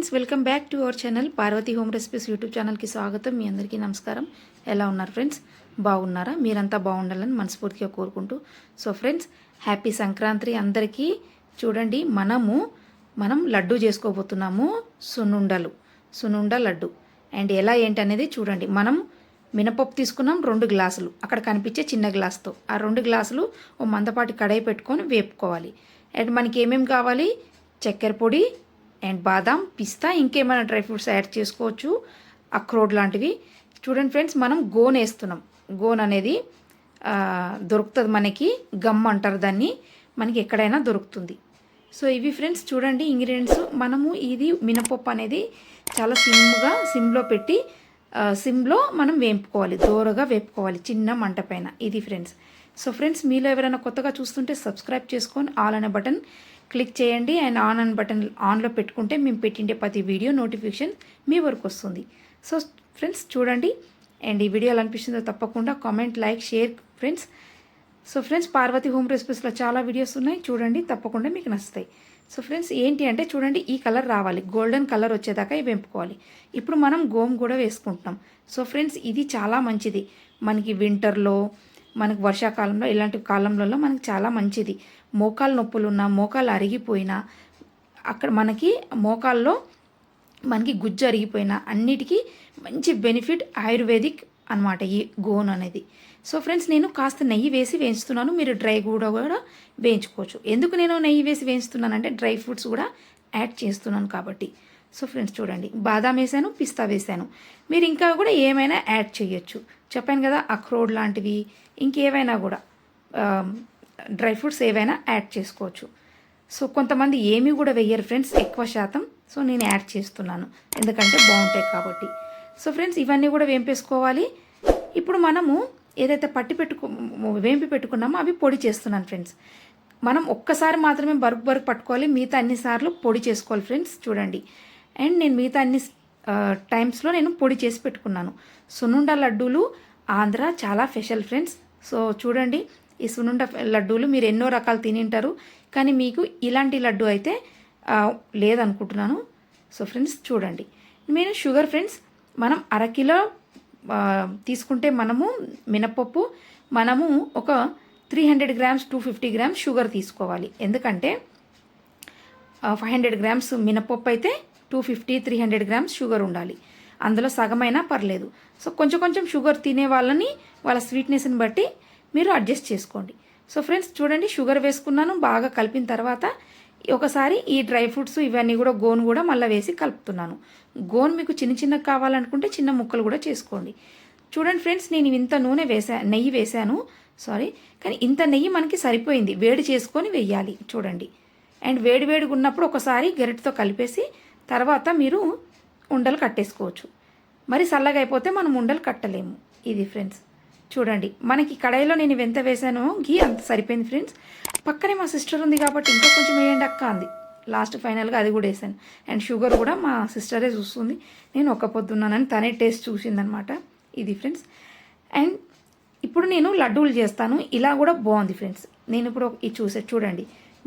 Friends, welcome back to our channel Parvathi home recipes YouTube ఛానల్కి స్వాగతం. మీ అందరికీ నమస్కారం. ఎలా ఉన్నారు ఫ్రెండ్స్? బాగున్నారా? మీరంతా బాగుండాలని మనస్ఫూర్తిగా కోరుకుంటూ, సో ఫ్రెండ్స్, హ్యాపీ సంక్రాంతి అందరికీ. చూడండి, మనం లడ్డు చేసుకోబోతున్నాము. సున్నుండ లడ్డు. అండ్ ఎలా ఏంటి అనేది చూడండి. మనం మినపప్పు తీసుకున్నాం 2 గ్లాసులు, అక్కడ కనిపించే చిన్న గ్లాసుతో. ఆ 2 గ్లాసులు ఓ మందపాటి కడాయి పెట్టుకొని వేపుకోవాలి. అండ్ మనకి ఏమేమి కావాలి? చక్కెర పొడి అండ్ బాదాం, పిస్తా, ఇంకేమైనా డ్రై ఫ్రూట్స్ యాడ్ చేసుకోవచ్చు, అక్రోడ్ లాంటివి. చూడండి ఫ్రెండ్స్, మనం గోన్ వేస్తున్నాం. గోన్ అనేది దొరుకుతుంది మనకి, గమ్ అంటారు దాన్ని, మనకి ఎక్కడైనా దొరుకుతుంది. సో ఇవి ఫ్రెండ్స్ చూడండి ఇంగ్రీడియంట్స్. మనము ఇది మినపప్పు అనేది చాలా సిమ్లో పెట్టి సిమ్లో మనం వేపుకోవాలి, దోరగా వేపుకోవాలి, చిన్న మంట పైన. ఇది ఫ్రెండ్స్. సో ఫ్రెండ్స్, మీలో ఎవరైనా కొత్తగా చూస్తుంటే సబ్స్క్రైబ్ చేసుకొని ఆల్ అనే బటన్ క్లిక్ చేయండి. అండ్ ఆన్ అనే బటన్ ఆన్లో పెట్టుకుంటే మేము పెట్టిండే ప్రతి వీడియో నోటిఫికేషన్ మీ వరకు వస్తుంది. సో ఫ్రెండ్స్ చూడండి, అండ్ ఈ వీడియో ఎలా అనిపిస్తుందో తప్పకుండా comment, like, share friends. So friends, Parvathi home రెసిపీస్లో చాలా వీడియోస్ ఉన్నాయి, చూడండి, తప్పకుండా మీకు నచ్చుతాయి. సో ఫ్రెండ్స్, ఏంటి అంటే చూడండి, ఈ కలర్ రావాలి, గోల్డెన్ కలర్ వచ్చేదాకా ఇవి వేపుకోవాలి. ఇప్పుడు మనం గోమ్ కూడా వేసుకుంటున్నాం. సో ఫ్రెండ్స్, ఇది చాలా మంచిది మనకి వింటర్లో, మనకు వర్షాకాలంలో, ఇలాంటి కాలంలో మనకి చాలా మంచిది. మోకాలు నొప్పులు ఉన్నా, మోకాలు అరిగిపోయినా, అక్కడ మనకి మోకాల్లో మనకి గుజ్జు అరిగిపోయినా అన్నిటికీ మంచి బెనిఫిట్ ఆయుర్వేదిక్ అనమాట ఈ గోన్ అనేది. సో ఫ్రెండ్స్, నేను కాస్త నెయ్యి వేసి వేయించుతున్నాను. మీరు డ్రై కూడా వేయించుకోవచ్చు. ఎందుకు నేను నెయ్యి వేసి వేయించుతున్నానంటే డ్రై ఫ్రూట్స్ కూడా యాడ్ చేస్తున్నాను కాబట్టి. సో ఫ్రెండ్స్ చూడండి, బాదాం వేసాను, పిస్తా వేసాను. మీరు ఇంకా కూడా ఏమైనా యాడ్ చేయొచ్చు. చెప్పాను కదా, అక్రోడ్ లాంటివి, ఇంకేవైనా కూడా డ్రై ఫ్రూట్స్ ఏవైనా యాడ్ చేసుకోవచ్చు. సో కొంతమంది ఏమీ కూడా వెయ్యరు ఫ్రెండ్స్, ఎక్కువ శాతం. సో నేను యాడ్ చేస్తున్నాను ఎందుకంటే బాగుంటాయి కాబట్టి. సో ఫ్రెండ్స్, ఇవన్నీ కూడా వేంపేసుకోవాలి. ఇప్పుడు మనము ఏదైతే వేంపి పెట్టుకున్నామో అవి పొడి చేస్తున్నాను ఫ్రెండ్స్. మనం ఒక్కసారి మాత్రమే బరుకు పట్టుకోవాలి, మిగతా అన్నిసార్లు పొడి చేసుకోవాలి ఫ్రెండ్స్. చూడండి, అండ్ నేను మిగతా అన్ని టైమ్స్లో నేను పొడి చేసి పెట్టుకున్నాను. సున్నుండ లడ్డూలు ఆంధ్ర చాలా స్పెషల్ ఫ్రెండ్స్. సో చూడండి, ఈ సున్నుండ లడ్డూలు మీరు ఎన్నో రకాలు తినింటారు, కానీ మీకు ఇలాంటి లడ్డు అయితే లేదనుకుంటున్నాను. సో ఫ్రెండ్స్ చూడండి, నేను షుగర్ ఫ్రెండ్స్, మనం 1/2 కిలో తీసుకుంటే మనము మినపప్పు, మనము ఒక 300 గ్రామ్స్ 250 గ్రామ్స్ షుగర్ తీసుకోవాలి. ఎందుకంటే 500 గ్రామ్స్ మినపప్పు అయితే 250-300 గ్రామ్స్ షుగర్ ఉండాలి. అందులో సగమైనా పర్లేదు. సో కొంచెం షుగర్ తినే వాళ్ళని వాళ్ళ స్వీట్నెస్ని బట్టి మీరు అడ్జస్ట్ చేసుకోండి. సో ఫ్రెండ్స్ చూడండి, షుగర్ వేసుకున్నాను, బాగా కలిపిన తర్వాత ఒకసారి ఈ డ్రై ఫ్రూట్స్ ఇవన్నీ కూడా గోన్ కూడా మళ్ళీ వేసి కలుపుతున్నాను. గోన్ మీకు చిన్న కావాలనుకుంటే చిన్న ముక్కలు కూడా చేసుకోండి. చూడండి ఫ్రెండ్స్, నేను ఇంత నెయ్యి వేసాను, కానీ ఇంత నెయ్యి మనకి సరిపోయింది. వేడి చేసుకొని వెయ్యాలి చూడండి. అండ్ వేడిగా ఉన్నప్పుడు ఒకసారి గరిటెతో కలిపేసి తర్వాత మీరు ఉండలు కట్టేసుకోవచ్చు. మరి చల్లగా అయిపోతే మనం ఉండలు కట్టలేము. ఇది ఫ్రెండ్స్ చూడండి, మనకి కడాయిలో నేను ఎంత వేసానో ఘీ అంత సరిపోయింది ఫ్రెండ్స్. పక్కనే మా సిస్టర్ ఉంది కాబట్టి ఇంకా కొంచెం వేయండి అక్క అంది. లాస్ట్ ఫైనల్గా అది కూడా వేసాను. అండ్ షుగర్ కూడా మా సిస్టరే చూస్తుంది, నేను ఒక్క పొద్దున్నానని తనే టేస్ట్ చూసిందనమాట. ఇది ఫ్రెండ్స్. అండ్ ఇప్పుడు నేను లడ్డూలు చేస్తాను. ఇలా కూడా బాగుంది ఫ్రెండ్స్. నేను ఇప్పుడు ఇది చూడండి,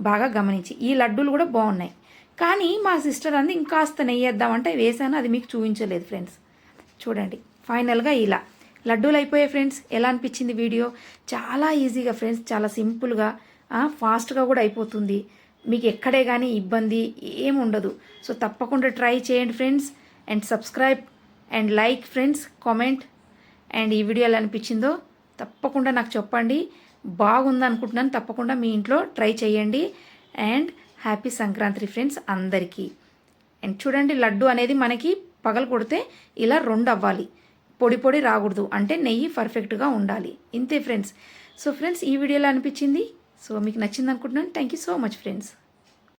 బాగా గమనించి, ఈ లడ్డూలు కూడా బాగున్నాయి. కానీ మా సిస్టర్ అంది ఇంకాస్త నెయ్యి వేద్దామంటే వేసాను, అది మీకు చూపించలేదు ఫ్రెండ్స్. చూడండి, ఫైనల్గా ఇలా లడ్డూలు అయిపోయాయి ఫ్రెండ్స్. ఎలా అనిపించింది వీడియో? చాలా ఈజీగా ఫ్రెండ్స్, చాలా సింపుల్గా, ఫాస్ట్గా కూడా అయిపోతుంది. మీకు ఎక్కడే కానీ ఇబ్బంది ఏమి ఉండదు. సో తప్పకుండా ట్రై చేయండి friends. And subscribe and like friends, comment. And ఈ వీడియో ఎలా అనిపించిందో తప్పకుండా నాకు చెప్పండి. బాగుంది అనుకుంటున్నాను, తప్పకుండా మీ ఇంట్లో ట్రై చేయండి. అండ్ హ్యాపీ సంక్రాంతి ఫ్రెండ్స్ అందరికీ. అండ్ చూడండి, లడ్డు అనేది మనకి పగలు కొడితే ఇలా 2 అవ్వాలి, పొడి రాకూడదు, అంటే నెయ్యి పర్ఫెక్ట్గా ఉండాలి. ఇంతే ఫ్రెండ్స్. సో ఫ్రెండ్స్, ఈ వీడియోలో అనిపించింది. సో మీకు నచ్చింది అనుకుంటున్నాను. Thank you so much friends.